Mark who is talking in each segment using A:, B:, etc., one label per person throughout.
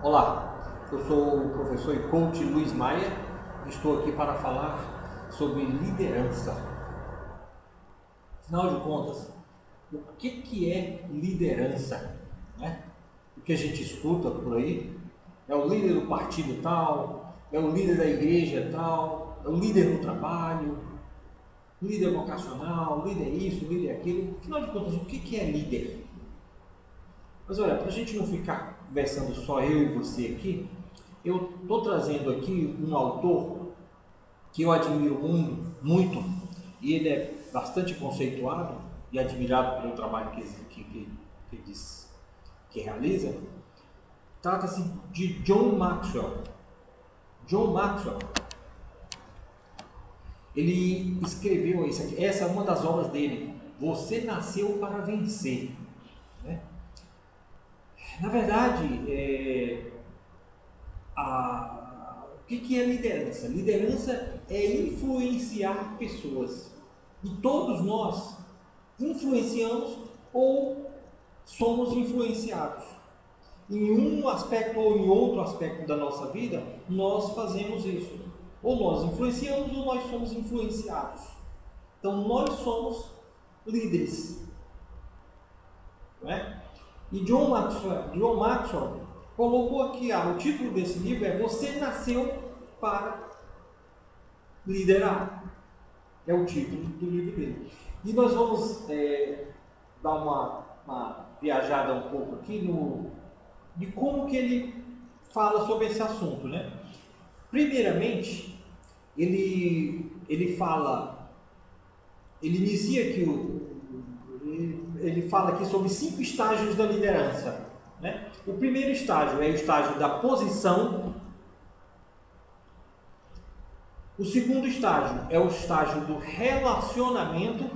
A: Olá, eu sou o professor e coach Luiz Maia. Estou aqui para falar sobre liderança. Afinal de contas, o que é liderança? Né? O que a gente escuta por aí é o líder do partido tal, é o líder da igreja tal, é o líder do trabalho, líder vocacional, líder isso, líder aquilo. Afinal de contas, o que é líder? Mas olha, para a gente não ficar conversando só eu e você aqui, eu estou trazendo aqui um autor que eu admiro muito, e ele é bastante conceituado e admirado pelo trabalho que realiza. Trata-se de John Maxwell. John Maxwell, ele escreveu isso aqui, essa é uma das obras dele, Você Nasceu para Vencer. Né? Na verdade, o que é liderança? Liderança é influenciar pessoas. E todos nós influenciamos ou somos influenciados. Em um aspecto ou em outro aspecto da nossa vida, nós fazemos isso. Ou nós influenciamos ou nós somos influenciados. Então, nós somos líderes. Não é? E John Maxwell colocou aqui, o título desse livro é Você Nasceu para Liderar. É o título do livro dele. E nós vamos dar uma viajada um pouco aqui de como que ele fala sobre esse assunto, né? Primeiramente, ele inicia aqui ele fala aqui sobre 5 estágios da liderança. Né? O primeiro estágio é o estágio da posição. O segundo estágio é o estágio do relacionamento.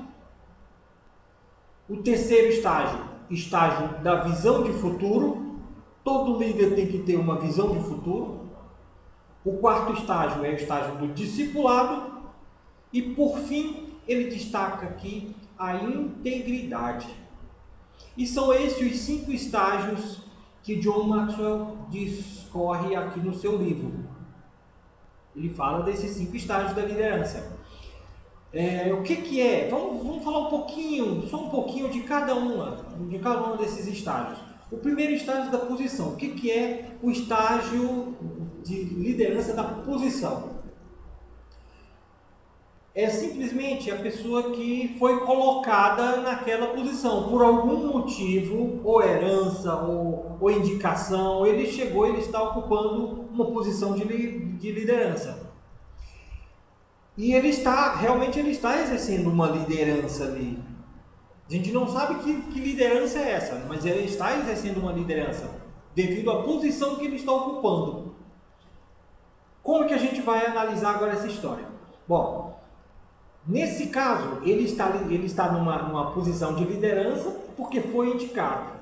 A: O terceiro estágio da visão de futuro. Todo líder tem que ter uma visão de futuro. O quarto estágio é o estágio do discipulado. E por fim, ele destaca aqui a integridade. E são esses os 5 estágios que John Maxwell discorre aqui no seu livro. Ele fala desses 5 estágios da liderança. O que é? Vamos falar só um pouquinho de cada um desses estágios. O primeiro estágio da posição. O que é o estágio de liderança da posição? É simplesmente a pessoa que foi colocada naquela posição por algum motivo, ou herança, ou indicação. Ele está ocupando uma posição de liderança. E ele está exercendo uma liderança ali. A gente não sabe que liderança é essa, mas ele está exercendo uma liderança devido à posição que ele está ocupando. Como que a gente vai analisar agora essa história? Bom, nesse caso, ele está numa posição de liderança porque foi indicado.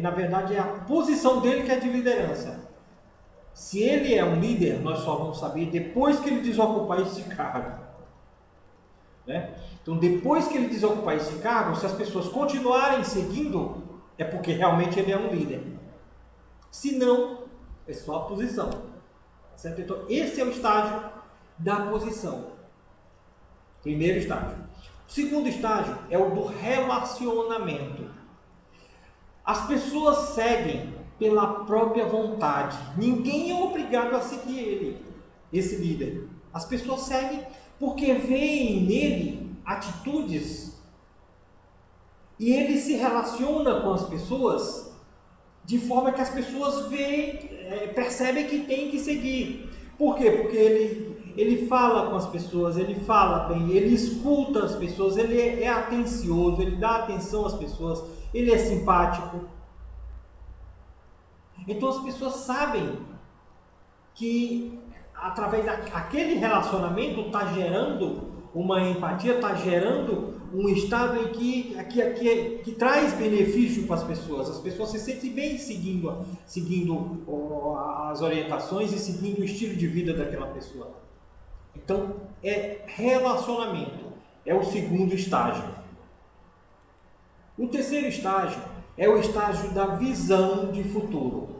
A: Na verdade, é a posição dele que é de liderança. Se ele é um líder, nós só vamos saber depois que ele desocupar esse cargo. Né? Então, depois que ele desocupar esse cargo, se as pessoas continuarem seguindo, é porque realmente ele é um líder. Se não, é só a posição. Certo? Então, esse é o estágio da posição. Primeiro estágio. O segundo estágio é o do relacionamento. As pessoas seguem pela própria vontade. Ninguém é obrigado a seguir esse líder. As pessoas seguem porque veem nele atitudes e ele se relaciona com as pessoas de forma que as pessoas percebem que tem que seguir. Por quê? Porque ele fala com as pessoas, ele fala bem, ele escuta as pessoas, ele é atencioso, ele dá atenção às pessoas, ele é simpático. Então as pessoas sabem que através daquele relacionamento está gerando uma empatia, está gerando um estado em que traz benefício para as pessoas se sentem bem seguindo as orientações e seguindo o estilo de vida daquela pessoa. Então, relacionamento é o segundo estágio. O terceiro estágio é o estágio da visão de futuro.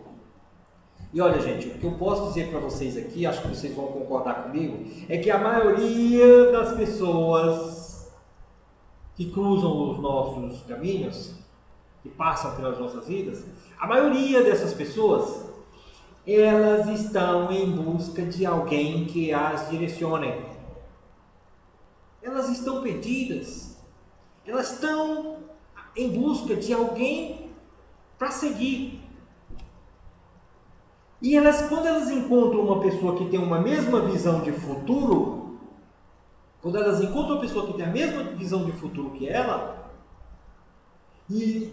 A: E olha, gente, o que eu posso dizer para vocês aqui, acho que vocês vão concordar comigo, é que a maioria das pessoas que cruzam os nossos caminhos, que passam pelas nossas vidas, a maioria dessas pessoas, elas estão em busca de alguém que as direcione. Elas estão perdidas. Elas estão em busca de alguém para seguir. E elas, quando elas encontram uma pessoa que tem uma mesma visão de futuro, quando elas encontram uma pessoa que tem a mesma visão de futuro que ela, e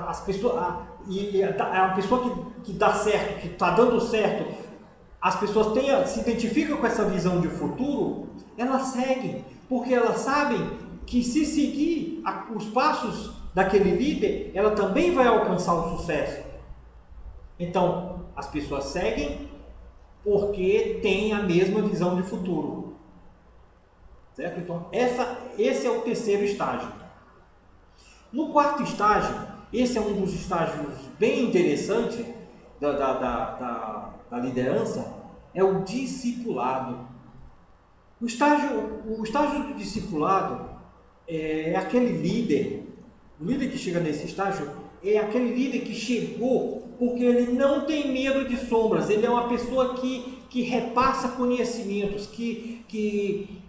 A: as pessoas, a pessoa que dá certo, que está dando certo, as pessoas se identificam com essa visão de futuro, elas seguem, porque elas sabem que se seguir os passos daquele líder, ela também vai alcançar o sucesso. Então, as pessoas seguem porque têm a mesma visão de futuro. Certo? Então, esse é o terceiro estágio. No quarto estágio, esse é um dos estágios bem interessantes da liderança, é o discipulado. O estágio do discipulado é aquele líder, o líder que chega nesse estágio é aquele líder que chegou porque ele não tem medo de sombras, ele é uma pessoa que repassa conhecimentos, que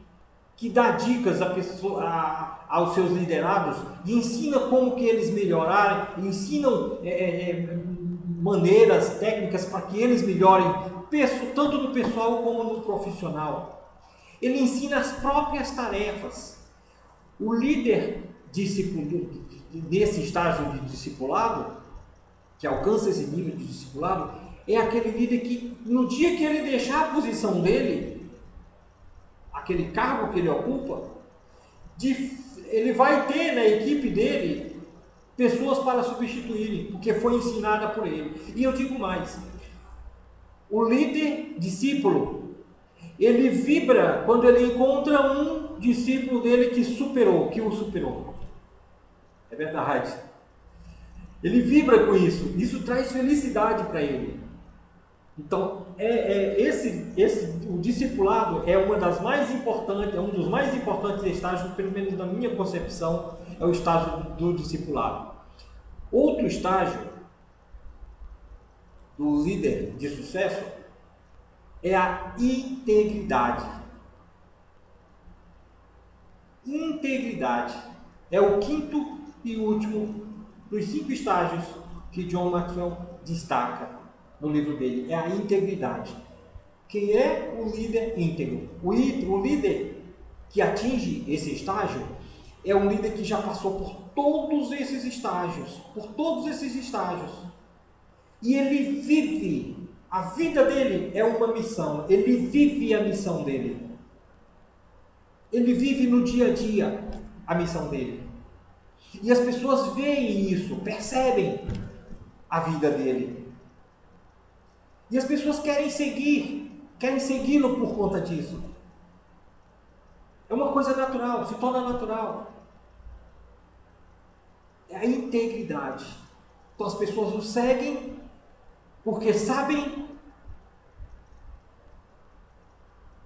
A: dá dicas aos seus liderados, e ensina como que eles melhorarem, ensinam maneiras, técnicas para que eles melhorem, tanto no pessoal como no profissional. Ele ensina as próprias tarefas. O líder nesse estágio de discipulado, que alcança esse nível de discipulado, é aquele líder que, no dia que ele deixar a posição dele, aquele cargo que ele ocupa, ele vai ter na equipe dele pessoas para substituírem, porque foi ensinada por ele. E eu digo mais, o líder discípulo, ele vibra quando ele encontra um discípulo dele que o superou. É verdade. Ele vibra com isso. Isso traz felicidade para ele. Então, o discipulado é uma das mais importantes, é um dos mais importantes estágios, pelo menos na minha concepção, é o estágio do discipulado. Outro estágio do líder de sucesso é a integridade. Integridade é o quinto e último dos 5 estágios que John Maxwell destaca no livro dele, é a integridade. Quem é o líder íntegro? O líder que atinge esse estágio é um líder que já passou por todos esses estágios, e ele vive, a vida dele é uma missão, ele vive a missão dele. Ele vive no dia a dia a missão dele. E as pessoas veem isso, percebem a vida dele. E as pessoas querem segui-lo por conta disso. É uma coisa natural, se torna natural. É a integridade. Então as pessoas o seguem porque sabem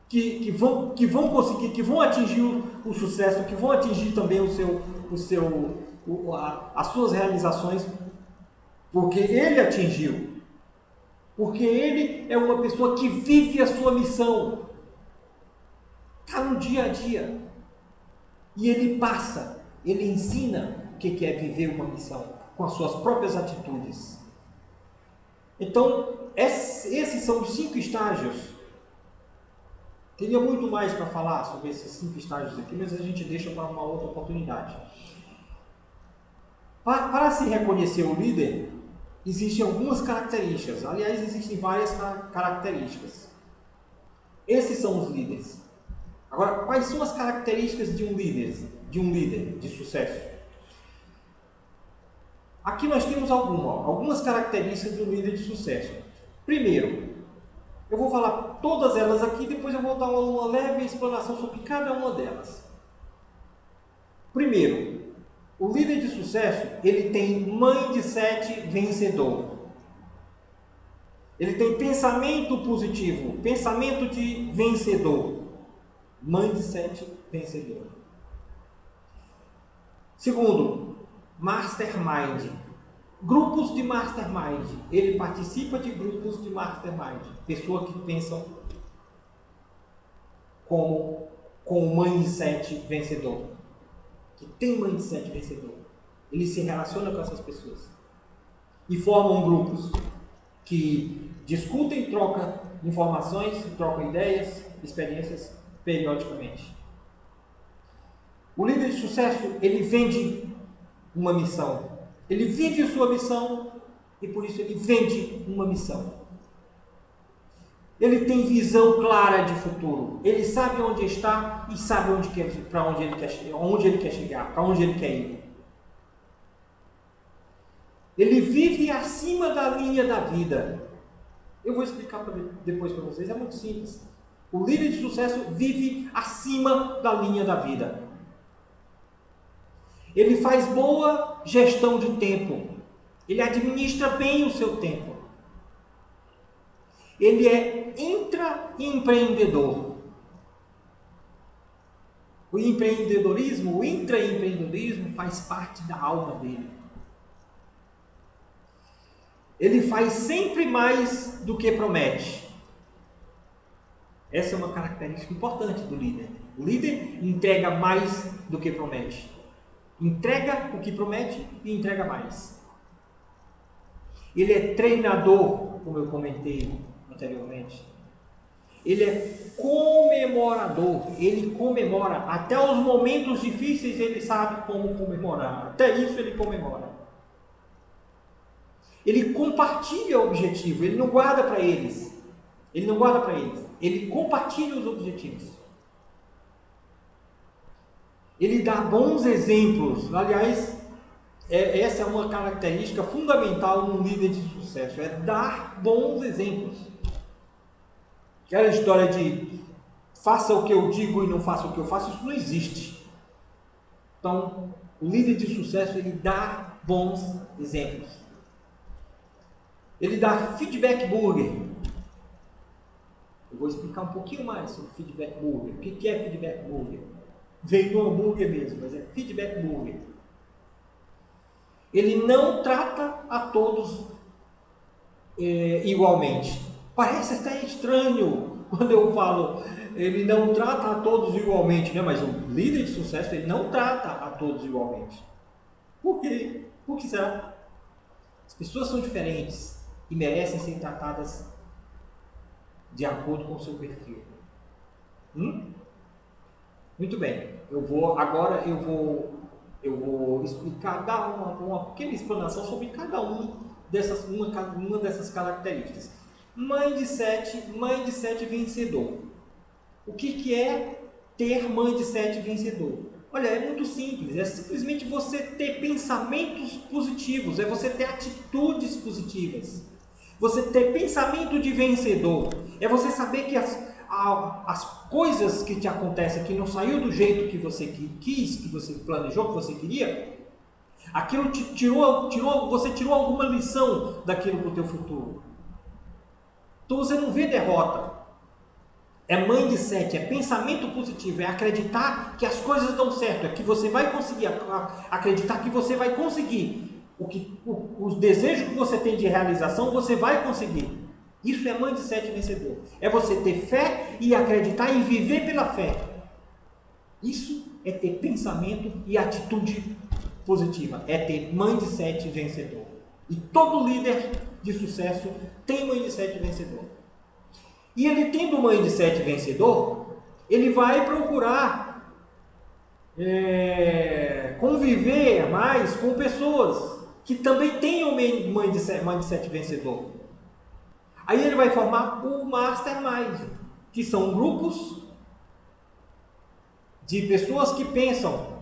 A: que vão conseguir, que vão atingir o sucesso, que vão atingir também as suas realizações, porque ele atingiu. Porque ele é uma pessoa que vive a sua missão. Está no dia a dia. E ele ensina o que é viver uma missão, com as suas próprias atitudes. Então, esses são os 5 estágios. Teria muito mais para falar sobre esses 5 estágios aqui, mas a gente deixa para uma outra oportunidade. Para se reconhecer o líder, existem algumas características. Aliás, existem várias características. Esses são os líderes. Agora, quais são as características de um líder de sucesso? Aqui nós temos algumas características de um líder de sucesso. Primeiro, eu vou falar todas elas aqui, depois eu vou dar uma leve explanação sobre cada uma delas. Primeiro, o líder de sucesso, ele tem mindset vencedor. Ele tem pensamento positivo, pensamento de vencedor. Mindset vencedor. Segundo, mastermind. Grupos de mastermind. Ele participa de grupos de mastermind. Pessoas que pensam com o mindset vencedor. Que tem mindset vencedor. Ele se relaciona com essas pessoas. E formam grupos que discutem, trocam informações, trocam ideias, experiências periodicamente. O líder de sucesso, ele vende uma missão. Ele vive sua missão e por isso ele vende uma missão. Ele tem visão clara de futuro. Ele sabe onde está e sabe onde ele quer chegar, para onde ele quer ir. Ele vive acima da linha da vida. Eu vou explicar depois para vocês, é muito simples. O líder de sucesso vive acima da linha da vida. Ele faz boa gestão de tempo. Ele administra bem o seu tempo. Ele é intraempreendedor. O empreendedorismo, o intraempreendedorismo faz parte da alma dele. Ele faz sempre mais do que promete. Essa é uma característica importante do líder. O líder entrega mais do que promete. Entrega o que promete e entrega mais. Ele é treinador, como eu comentei anteriormente. Ele é comemorador. Ele comemora. Até os momentos difíceis ele sabe como comemorar. Até isso ele comemora. Ele compartilha o objetivo. Ele não guarda para eles. Ele compartilha os objetivos. Ele dá bons exemplos. Aliás, essa é uma característica fundamental num líder de sucesso. É dar bons exemplos. Aquela história de faça o que eu digo e não faça o que eu faço, isso não existe. Então, o líder de sucesso, ele dá bons exemplos. Ele dá feedback burger. Eu vou explicar um pouquinho mais sobre feedback burger. O que é feedback burger? Vem do hambúrguer mesmo, mas é feedback burger. Ele não trata a todos igualmente. Parece até estranho quando eu falo ele não trata a todos igualmente, né? Mas o líder de sucesso, ele não trata a todos igualmente. Por quê? Por que será? As pessoas são diferentes e merecem ser tratadas de acordo com o seu perfil. Muito bem. Eu vou explicar, dar uma pequena explanação sobre cada uma dessas características. Mindset vencedor. O que é ter mindset vencedor? Olha, é muito simples. É simplesmente você ter pensamentos positivos. É você ter atitudes positivas. Você ter pensamento de vencedor. É você saber que as coisas que te acontecem, que não saiu do jeito que você quis, que você planejou, que você queria, aquilo você tirou alguma lição daquilo para o teu futuro. Então você não vê derrota. É mindset, é pensamento positivo, é acreditar que as coisas dão certo, é que você vai conseguir, acreditar que você vai conseguir os desejos que você tem de realização, você vai conseguir. Isso é mindset vencedor. É você ter fé e acreditar e viver pela fé. Isso é ter pensamento e atitude positiva. É ter mindset vencedor. E todo líder de sucesso tem mindset vencedor. E ele tendo um mindset vencedor, ele vai procurar conviver mais com pessoas que também tenham mindset vencedor. Aí ele vai formar o Mastermind, que são grupos de pessoas que pensam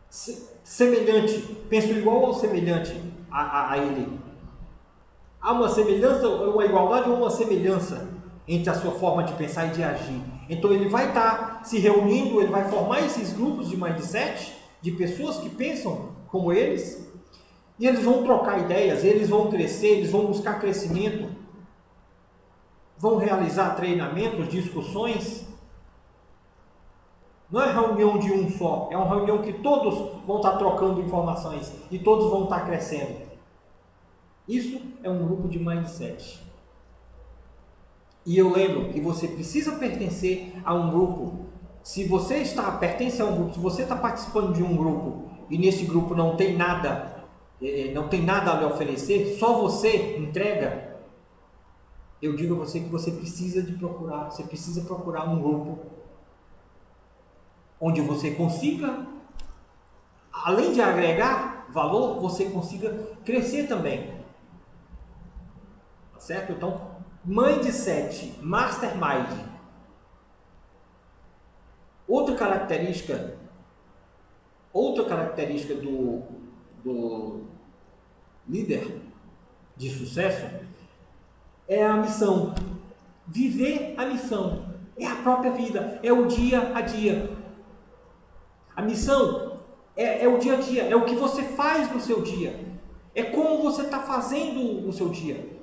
A: semelhante, pensam igual ou semelhante a ele. Há uma semelhança, uma igualdade ou uma semelhança entre a sua forma de pensar e de agir. Então ele vai estar se reunindo, ele vai formar esses grupos de mindset, de pessoas que pensam como eles, E eles vão trocar ideias, eles vão crescer, eles vão buscar crescimento, vão realizar treinamentos, discussões. Não é reunião de um só, é uma reunião que todos vão estar trocando informações e todos vão estar crescendo. Isso é um grupo de mindset. E eu lembro que você precisa pertencer a um grupo. Se você pertence a um grupo, se você está participando de um grupo e nesse grupo não tem nada a lhe oferecer, só você entrega, eu digo a você que você precisa procurar um grupo onde você consiga, além de agregar valor, você consiga crescer também. Tá certo? Então, mindset, mastermind. Outra característica do líder de sucesso é a missão. Viver a missão. É a própria vida, é o dia a dia. A missão é o dia a dia, é o que você faz no seu dia. É como você está fazendo no seu dia.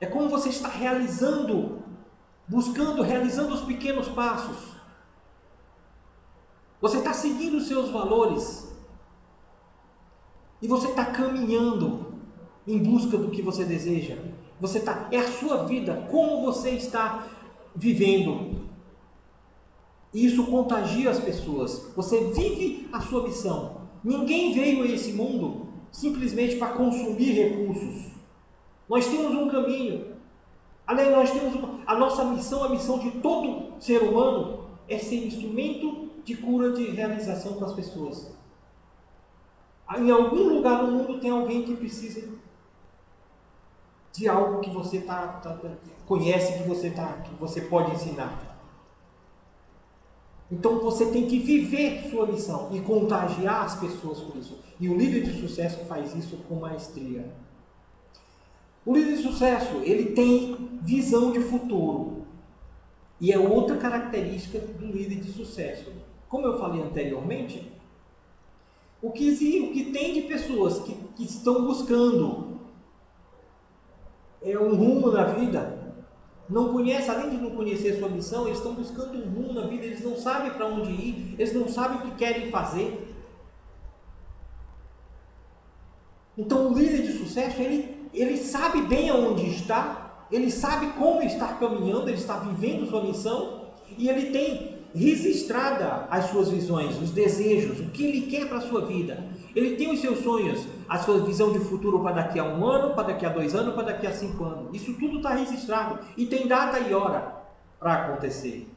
A: É como você está realizando os pequenos passos. Você está seguindo os seus valores. E você está caminhando em busca do que você deseja. É a sua vida, como você está vivendo. E isso contagia as pessoas. Você vive a sua missão. Ninguém veio a esse mundo simplesmente para consumir recursos. Nós temos um caminho. Além, nós temos a nossa missão, a missão de todo ser humano é ser instrumento de cura, de realização para as pessoas. Em algum lugar no mundo tem alguém que precisa de algo que você conhece, que você pode ensinar. Então você tem que viver sua missão e contagiar as pessoas por isso. E o líder de sucesso faz isso com maestria. O líder de sucesso, ele tem visão de futuro. E é outra característica do líder de sucesso. Como eu falei anteriormente, o que tem de pessoas que estão buscando um rumo na vida, não conhece, além de não conhecer sua missão, eles estão buscando um rumo na vida, eles não sabem para onde ir, eles não sabem o que querem fazer. Então o líder de sucesso, ele sabe bem aonde está, ele sabe como está caminhando, ele está vivendo sua missão, e ele tem registrada as suas visões, os desejos, o que ele quer para a sua vida. Ele tem os seus sonhos, a sua visão de futuro para daqui a 1 ano, para daqui a 2 anos, para daqui a 5 anos. Isso tudo está registrado e tem data e hora para acontecer.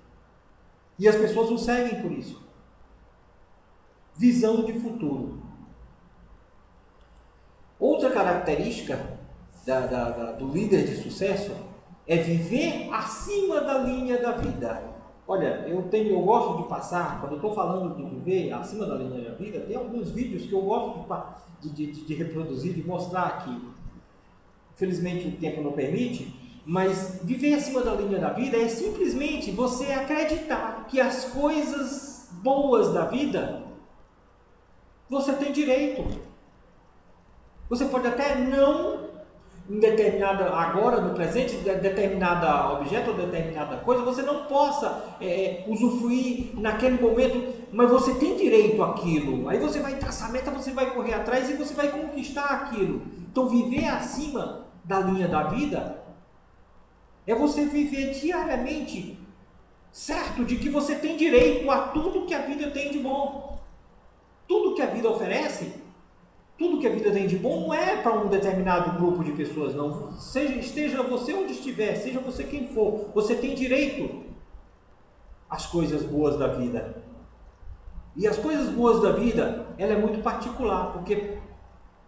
A: E as pessoas o seguem por isso. Visão de futuro. Outra característica do líder de sucesso é viver acima da linha da vida. Olha, eu gosto de passar, quando eu estou falando de viver acima da linha da vida, tem alguns vídeos que eu gosto de reproduzir, de mostrar aqui. Infelizmente o tempo não permite, mas viver acima da linha da vida é simplesmente você acreditar que as coisas boas da vida você tem direito. Você pode até não, em determinada, agora no presente, determinada objeto ou determinada coisa, você não possa usufruir naquele momento, mas você tem direito àquilo. Aí você vai traçar a meta, você vai correr atrás e você vai conquistar aquilo. Então viver acima da linha da vida é você viver diariamente certo de que você tem direito a tudo que a vida tem de bom. Tudo que a vida oferece, tudo que a vida tem de bom não é para um determinado grupo de pessoas, não. Esteja você onde estiver, seja você quem for, você tem direito às coisas boas da vida. E as coisas boas da vida, ela é muito particular, porque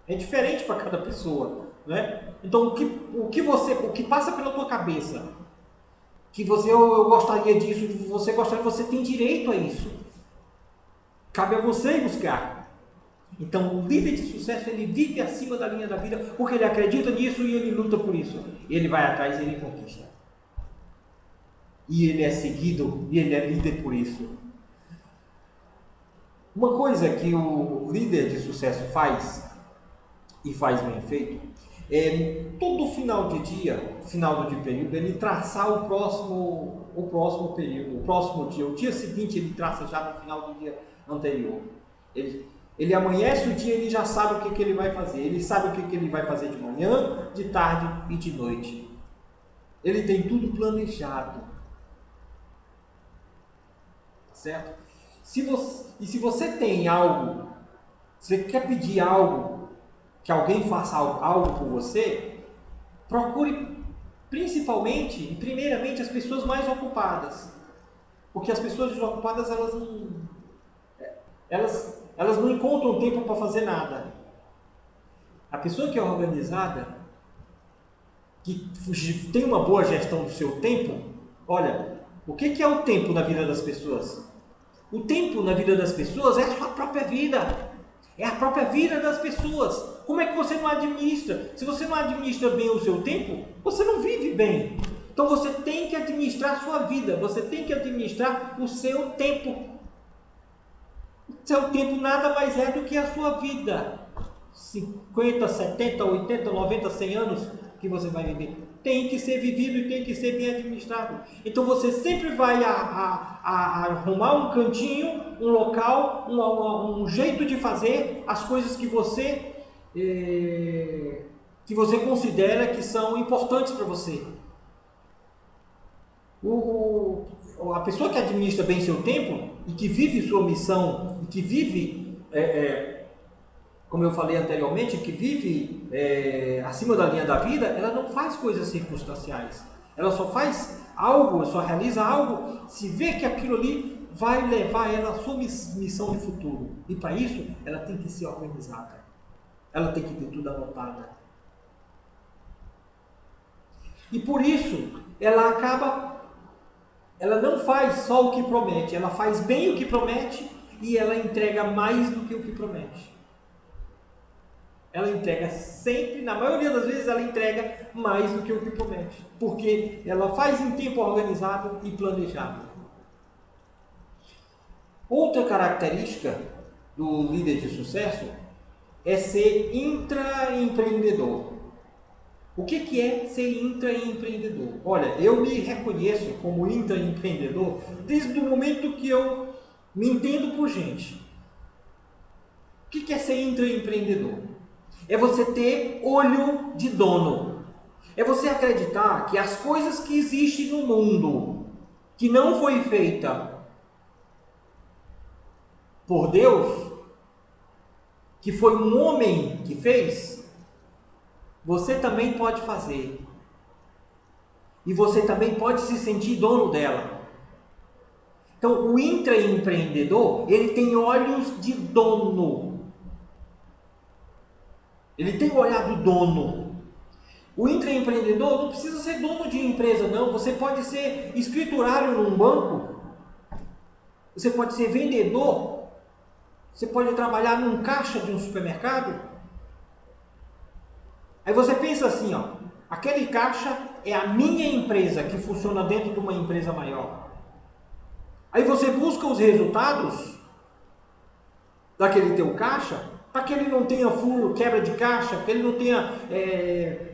A: é diferente para cada pessoa, né? Então, o que passa pela tua cabeça, que eu gostaria disso, você tem direito a isso. Cabe a você buscar. Então, o líder de sucesso, ele vive acima da linha da vida, porque ele acredita nisso e ele luta por isso. Ele vai atrás e ele conquista. E ele é seguido e ele é líder por isso. Uma coisa que o líder de sucesso faz e faz bem feito, todo final de dia, final de período, ele traçar o próximo período, o próximo dia, o dia seguinte ele traça já no final do dia anterior. Ele amanhece o dia, ele já sabe o que ele vai fazer, ele sabe o que ele vai fazer de manhã, de tarde e de noite. Ele tem tudo planejado, certo? Se você tem algo, você quer pedir algo, que alguém faça algo por você, procure principalmente e primeiramente as pessoas mais ocupadas. Porque as pessoas desocupadas, elas não encontram tempo para fazer nada. A pessoa que é organizada, que tem uma boa gestão do seu tempo, olha, o que é o tempo na vida das pessoas? O tempo na vida das pessoas é a sua própria vida. É a própria vida das pessoas. Como é que você não administra? Se você não administra bem o seu tempo, você não vive bem. Então você tem que administrar a sua vida. Você tem que administrar o seu tempo. O seu tempo nada mais é do que a sua vida. 50, 70, 80, 90, 100 anos que você vai viver. Tem que ser vivido e tem que ser bem administrado. Então você sempre vai arrumar um cantinho, um local, um jeito de fazer as coisas que você considera que são importantes para você. A pessoa que administra bem seu tempo e que vive sua missão, e que vive, como eu falei anteriormente, que vive acima da linha da vida, ela não faz coisas circunstanciais. Ela só faz algo, só realiza algo, se vê que aquilo ali vai levar ela à sua missão de futuro. E para isso, ela tem que ser organizada. Ela tem que ter tudo anotado. E por isso, ela não faz só o que promete, ela faz bem o que promete e ela entrega mais do que o que promete. Ela entrega sempre, na maioria das vezes, ela entrega mais do que o que promete. Porque ela faz em tempo organizado e planejado. Outra característica do líder de sucesso é ser intraempreendedor. O que é ser intraempreendedor? Olha, eu me reconheço como intraempreendedor desde o momento que eu me entendo por gente. O que é ser intraempreendedor? É você ter olho de dono. É você acreditar que as coisas que existem no mundo, que não foi feita por Deus, que foi um homem que fez, você também pode fazer. E você também pode se sentir dono dela. Então, o intraempreendedor, ele tem olhos de dono. Ele tem o olhar do dono. O intraempreendedor não precisa ser dono de empresa, não. Você pode ser escriturário num banco. Você pode ser vendedor. Você pode trabalhar num caixa de um supermercado. Aí você pensa assim, ó, aquele caixa é a minha empresa que funciona dentro de uma empresa maior. Aí você busca os resultados daquele teu caixa, para que ele não tenha furo, quebra de caixa, que ele não tenha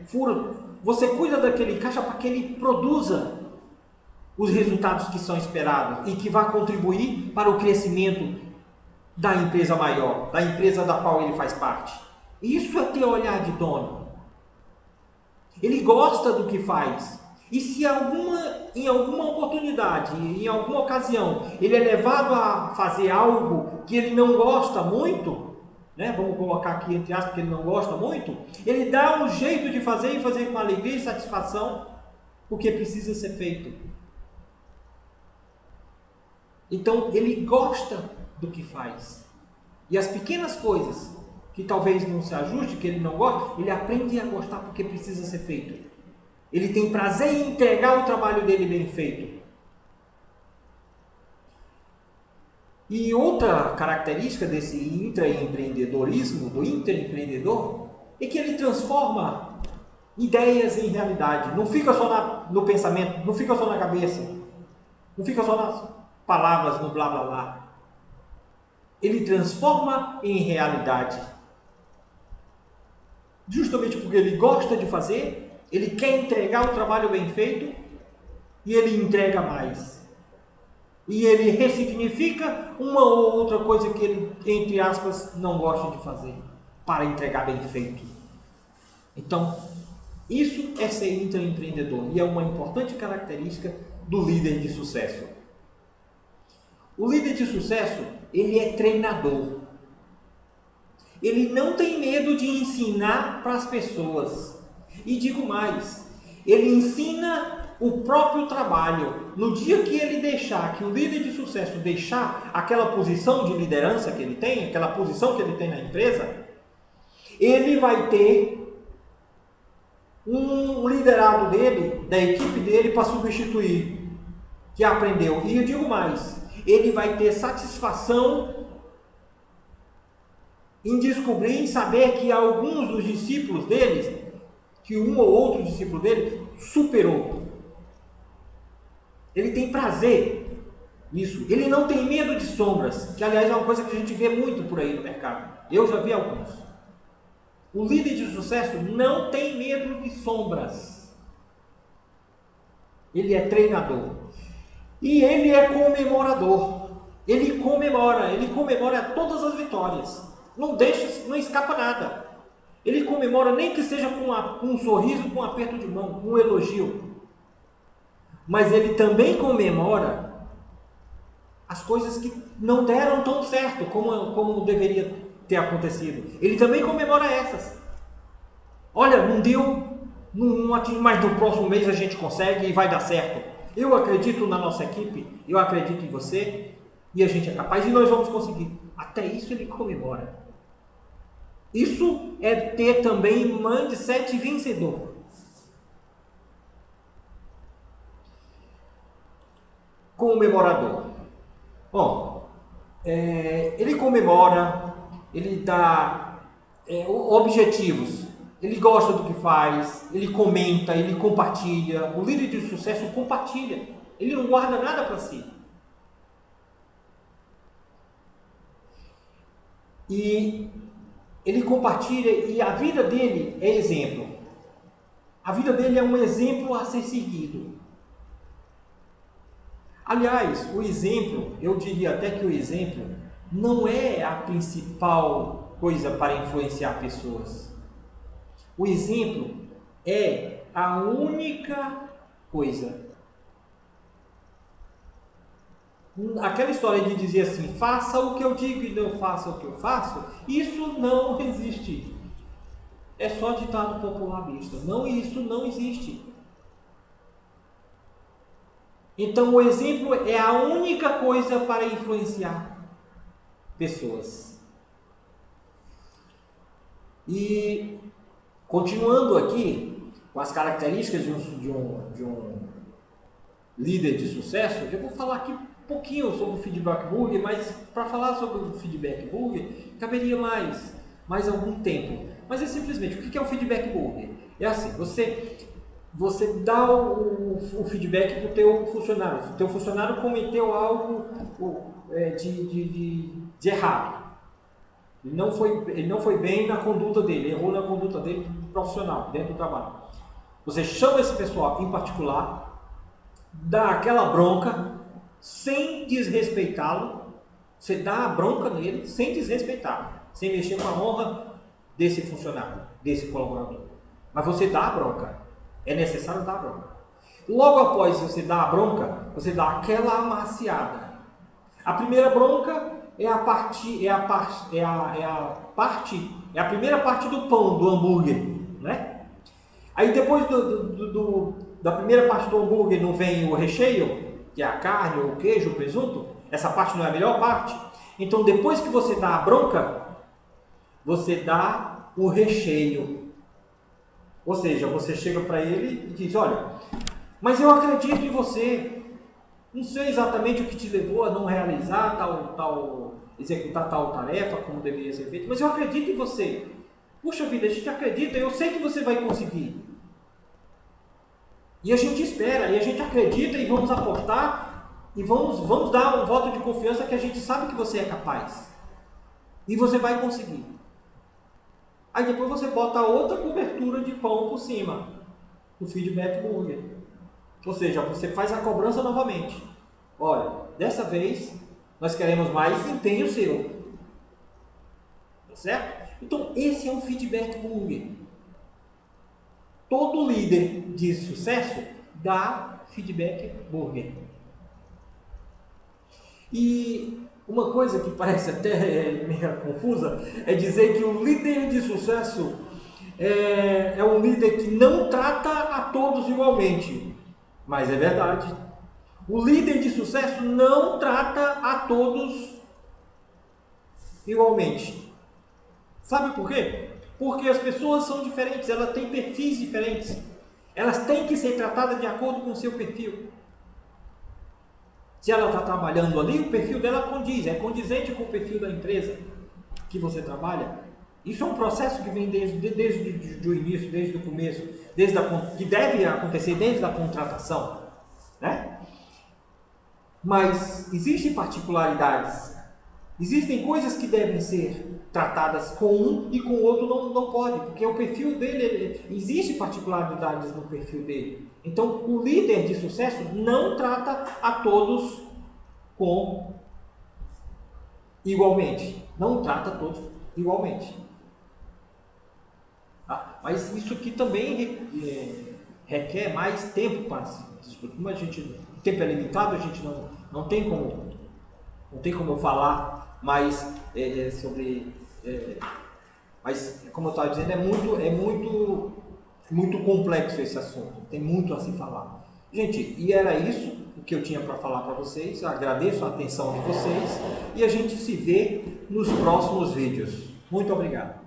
A: furo. Você cuida daquele caixa para que ele produza os resultados que são esperados e que vai contribuir para o crescimento da empresa maior, da empresa da qual ele faz parte. Isso é ter olhar de dono. Ele gosta do que faz. E se em alguma oportunidade, em alguma ocasião, ele é levado a fazer algo que ele não gosta muito, né? Vamos colocar aqui entre aspas que ele não gosta muito, ele dá um jeito de fazer e fazer com alegria e satisfação, porque precisa ser feito. Então ele gosta do que faz. E as pequenas coisas que talvez não se ajuste, que ele não gosta, ele aprende a gostar porque precisa ser feito. Ele tem prazer em entregar o trabalho dele bem feito. E outra característica desse intraempreendedorismo, do intraempreendedor, é que ele transforma ideias em realidade. Não fica só no pensamento, não fica só na cabeça, não fica só nas palavras, no blá blá blá. Ele transforma em realidade. justamente porque ele gosta de fazer, ele quer entregar um trabalho bem feito e ele entrega mais. E ele ressignifica uma ou outra coisa que ele, entre aspas, não gosta de fazer para entregar bem feito. Então, isso é ser intraempreendedor e é uma importante característica do líder de sucesso. O líder de sucesso, ele é treinador. Ele não tem medo de ensinar para as pessoas. E digo mais, ele ensina o próprio trabalho. No dia que ele deixar, que o líder de sucesso deixar aquela posição de liderança que ele tem, aquela posição que ele tem na empresa, ele vai ter um liderado dele, da equipe dele, para substituir, que aprendeu. E eu digo mais, ele vai ter satisfação em descobrir, em saber que alguns dos discípulos deles, que um ou outro discípulo dele superou. Ele tem prazer nisso. Ele não tem medo de sombras, que aliás é uma coisa que a gente vê muito por aí no mercado. Eu já vi alguns. O líder de sucesso não tem medo de sombras. Ele é treinador. E ele é comemorador. Ele comemora todas as vitórias. Não deixa, não escapa nada. Ele comemora nem que seja com um sorriso, com um aperto de mão, com um elogio. Mas ele também comemora as coisas que não deram tão certo como deveria ter acontecido. Ele também comemora essas. Olha, não deu, não atinge, mas no próximo mês a gente consegue e vai dar certo. Eu acredito na nossa equipe, eu acredito em você e a gente é capaz e nós vamos conseguir. Até isso ele comemora. Isso é ter também mindset vencedor. Comemorador. Bom, ele comemora, ele dá objetivos, ele gosta do que faz, ele comenta, ele compartilha. O líder de sucesso compartilha, ele não guarda nada para si. E ele compartilha e a vida dele é exemplo. A vida dele é um exemplo a ser seguido. Aliás, o exemplo, eu diria até que o exemplo não é a principal coisa para influenciar pessoas. O exemplo é a única coisa. Aquela história de dizer assim, faça o que eu digo e não faça o que eu faço, isso não existe. É só ditado popular besta. Não, isso não existe. Então o exemplo é a única coisa para influenciar pessoas. E continuando aqui com as características de um líder de sucesso, eu vou falar aqui um pouquinho sobre o Feedback Burger, mas para falar sobre o Feedback Burger caberia mais algum tempo. Mas é simplesmente, o que é o Feedback Burger? É assim, você dá o feedback para o teu funcionário. Se o teu funcionário cometeu algo de errado, ele não foi bem na conduta dele, errou na conduta dele profissional, dentro do trabalho. Você chama esse pessoal em particular, dá aquela bronca, sem desrespeitá-lo. Você dá a bronca nele sem desrespeitá-lo, sem mexer com a honra desse funcionário, desse colaborador. Mas você dá a bronca. É necessário dar a bronca. Logo após você dar a bronca, você dá aquela amaciada. A primeira bronca é a primeira parte do pão, do hambúrguer, né? Aí depois da primeira parte do hambúrguer não vem o recheio, que é a carne, o queijo, o presunto. Essa parte não é a melhor parte. Então depois que você dá a bronca, você dá o recheio. Ou seja, você chega para ele e diz, olha, mas eu acredito em você, não sei exatamente o que te levou a não realizar executar tal tarefa como deveria ser feito, mas eu acredito em você. Puxa vida, a gente acredita, eu sei que você vai conseguir. E a gente espera, e a gente acredita e vamos apostar e vamos dar um voto de confiança que a gente sabe que você é capaz. E você vai conseguir. Aí depois você bota outra cobertura de pão por cima, o feedback burger. Ou seja, você faz a cobrança novamente. Olha, dessa vez nós queremos mais empenho seu. Tá certo? Então esse é um feedback burger. Todo líder de sucesso dá feedback burger. E uma coisa que parece até meio confusa é dizer que o líder de sucesso é um líder que não trata a todos igualmente. Mas é verdade. O líder de sucesso não trata a todos igualmente. Sabe por quê? Porque as pessoas são diferentes, elas têm perfis diferentes. Elas têm que ser tratadas de acordo com o seu perfil. Se ela está trabalhando ali, o perfil dela condiz, é condizente com o perfil da empresa que você trabalha. Isso é um processo que vem desde o início, desde o começo, que deve acontecer desde a contratação, né? Mas existem particularidades, existem coisas que devem ser tratadas com um e com o outro não pode, porque o perfil dele, existe particularidades no perfil dele. Então, o líder de sucesso não trata a todos igualmente. Não trata todos igualmente. Tá? Mas isso aqui também requer mais tempo para se discutir. Como o tempo é limitado, a gente não tem como eu falar mais sobre... mas, como eu estava dizendo, é muito complexo esse assunto, tem muito a se falar. Gente, e era isso o que eu tinha para falar para vocês. Eu agradeço a atenção de vocês e a gente se vê nos próximos vídeos. Muito obrigado.